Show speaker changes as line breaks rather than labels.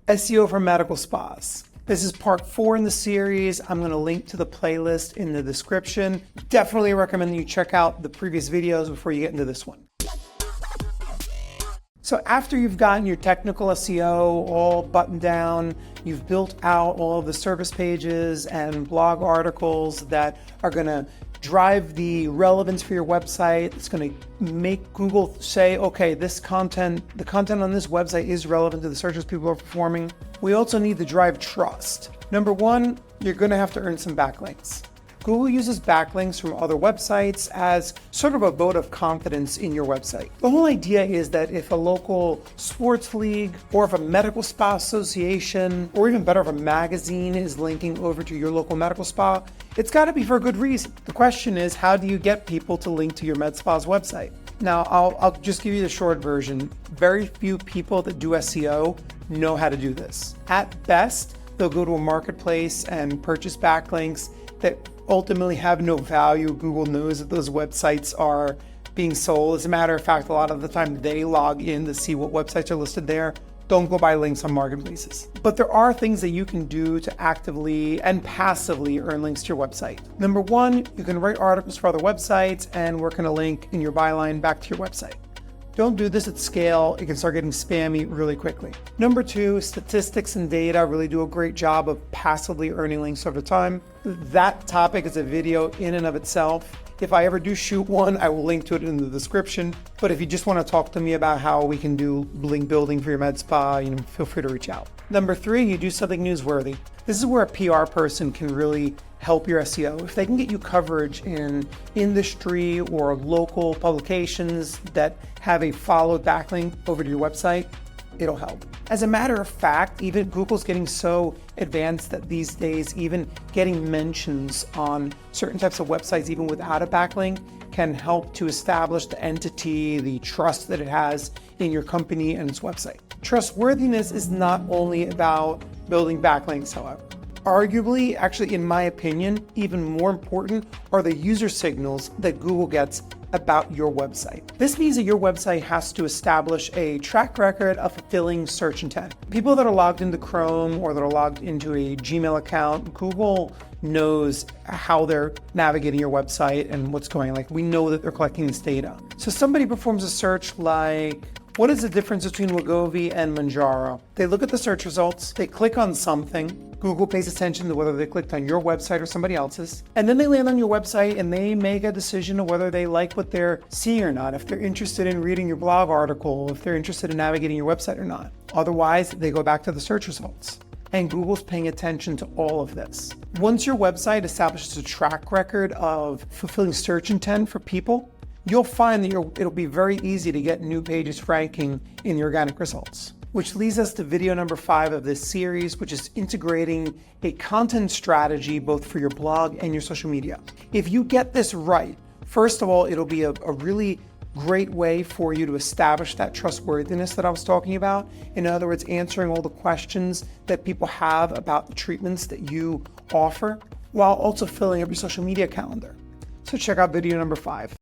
SEO for medical spas. This is part 4 in the series. I'm going to link to the playlist in the description. Definitely recommend that you check out the previous videos before you get into this one. So after you've gotten your technical SEO all buttoned down, you've built out all of the service pages and blog articles that are going to drive the relevance for your website. It's going to make Google say, okay, the content on this website is relevant to the searches people are performing. We also need to drive trust. Number one, you're going to have to earn some backlinks. Google uses backlinks from other websites as sort of a vote of confidence in your website. The whole idea is that if a local sports league or if a medical spa association, or even better, if a magazine is linking over to your local medical spa, it's got to be for a good reason. The question is, how do you get people to link to your med spa's website? Now, I'll just give you the short version. Very few people that do SEO know how to do this. At best, they'll go to a marketplace and purchase backlinks that ultimately have no value. Google knows that those websites are being sold. As a matter of fact, a lot of the time they log in to see what websites are listed there. Don't go buy links on marketplaces. But there are things that you can do to actively and passively earn links to your website. Number one, you can write articles for other websites and work in a link in your byline back to your website. Don't do this at scale. It can start getting spammy really quickly. Number two, statistics and data really do a great job of passively earning links over time. That topic is a video in and of itself. If I ever do shoot one, I will link to it in the description. But if you just want to talk to me about how we can do link building for your med spa, feel free to reach out. Number three, you do something newsworthy. This is where a PR person can really help your SEO. If they can get you coverage in industry or local publications that have a followed backlink over to your website, it'll help. As a matter of fact, even Google's getting so advanced that these days, even getting mentions on certain types of websites, even without a backlink, can help to establish the entity, the trust that it has in your company and its website. Trustworthiness is not only about building backlinks, however. Arguably, actually, in my opinion, even more important are the user signals that Google gets about your website. This means that your website has to establish a track record of fulfilling search intent. People that are logged into Chrome or that are logged into a Gmail account, Google knows how they're navigating your website and what's going on. Like, we know that they're collecting this data. So somebody performs a search like, what is the difference between Wegovy and Manjaro? They look at the search results, they click on something, Google pays attention to whether they clicked on your website or somebody else's, and then they land on your website and they make a decision of whether they like what they're seeing or not, if they're interested in reading your blog article, if they're interested in navigating your website or not. Otherwise, they go back to the search results. And Google's paying attention to all of this. Once your website establishes a track record of fulfilling search intent for people, you'll find that it'll be very easy to get new pages ranking in the organic results. Which leads us to video number 5 of this series, which is integrating a content strategy both for your blog and your social media. If you get this right, first of all, it'll be a really great way for you to establish that trustworthiness that I was talking about. In other words, answering all the questions that people have about the treatments that you offer, while also filling up your social media calendar. So check out video number 5.